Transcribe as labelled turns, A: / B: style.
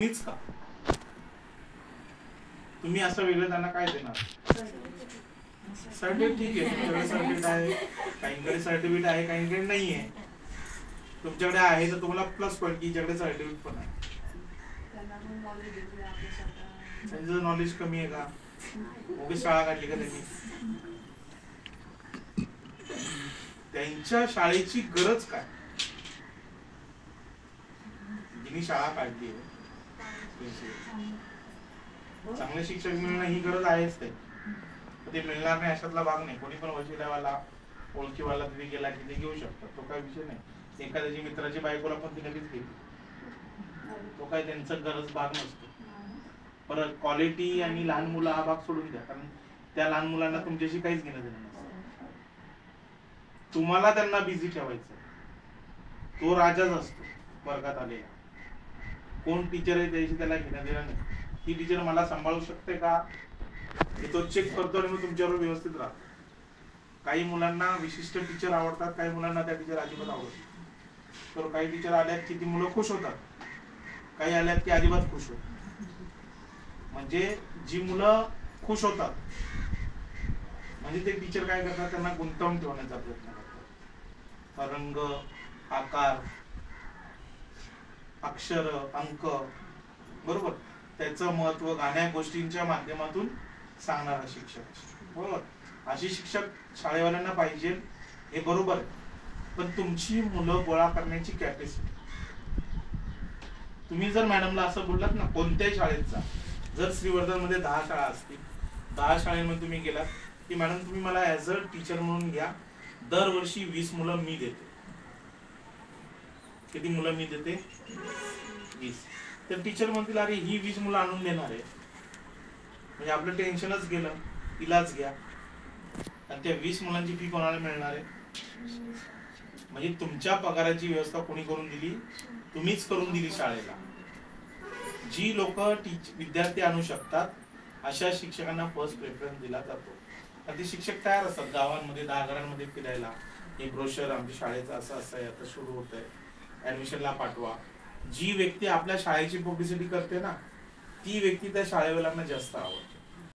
A: मीच का तुम्ही असं वेगळं त्यांना काय देणार? सर्टिफिकेट ठीक आहे, तुमच्याकडे सर्टिफिकेट आहे, काहींकडे सर्टिफिकेट आहे, काहींकडे नाही आहे. तुमच्याकडे आहे तर तुम्हाला प्लस पॉईंट की ज्याकडे सर्टिफिकेट पण आहे. त्यांचं नॉलेज कमी आहे का? उगीच शाळा काढली का त्यांनी? त्यांच्या शाळेची गरज काय? जिनी शाळा काढली आहे चांगले शिक्षक मिळणं ही गरज आहेच. ते मिळणार नाही अशातला भाग नाही. कोणी पण वशिल्यावाला ओळखीवाला तिथे गेला की ते घेऊ शकतात, तो काय विषय नाही. एखाद्याची मित्राची बायकोला पण ती लगेच घेईल, तो काय त्यांचा गरज भाग नसतो. परत क्वालिटी आणि लहान मुलं हा भाग सोडून द्या, कारण त्या लहान मुलांना तुमच्याशी काहीच घेणं देणं नसतं. तुम्हाला त्यांना बिझी ठेवायचं, तो राजाच असतो वर्गात आलेला. कोण टीचर आहे त्याशी त्याला घेणं देणं नाही. ही टीचर मला सांभाळू शकते का हे तो चेक करतो आणि मग तुमच्यावर व्यवस्थित राहतो. काही मुलांना विशिष्ट टीचर आवडतात, काही मुलांना त्या टीचर अजिबात आवडत नाही. तर काही टीचर आल्यात की ती मुलं खुश होतात, काही आल्यात की अजिबात खुश होतात. म्हणजे जी मुलं खुश होतात म्हणजे ते टीचर काय करतात, त्यांना गुंतवून ठेवण्याचा प्रयत्न करतात. रंग, आकार, अक्षर, अंक, बरोबर, त्याचं महत्व गाण्या गोष्टींच्या माध्यमातून सांगणारा शिक्षक, बरोबर. अशी शिक्षक शाळेवाल्यांना पाहिजे, हे बरोबर आहे. पण तुमची मुलं गोळा करण्याची कॅपॅसिटी, तुम्ही जर मॅडमला असं बोललात ना, कोणत्याही शाळेत जा, जर श्रीवर्धन मध्ये 10 शाळा असतील, 10 शाळेमध्ये तुम्ही गेलात की मॅडम तुम्ही मला ऍज अ टीचर म्हणून घ्या, दरवर्षी 20 मुलं मी देते. किती मुलं मी देते? 20. तर टीचर म्हणतील अरे ही 20 मुलं आणून देणार आहे, म्हणजे आपलं टेन्शनच गेलं. तिलाच घ्या, आणि त्या 20 मुलांची फी कोणाला मिळणार आहे? म्हणजे तुमच्या पगाराची व्यवस्था कोणी करून दिली? तुम्हीच करून दिली शाळेला. जी लोक विद्यार्थी आणू शकतात अशा शिक्षकांना फर्स्ट प्रेफरन्स दिला जातो. आणि ते शिक्षक तयार असतात गावांमध्ये 10 घरांमध्ये फिरायला, हे ब्रोशर आमच्या शाळेचं असं असं आहे, आता सुरू होत आहे, ऍडमिशनला पाठवा. जी व्यक्ती आपल्या शाळेची पब्लिसिटी करते ना, ती व्यक्ती त्या शाळेवाल्यांना जास्त आवडते.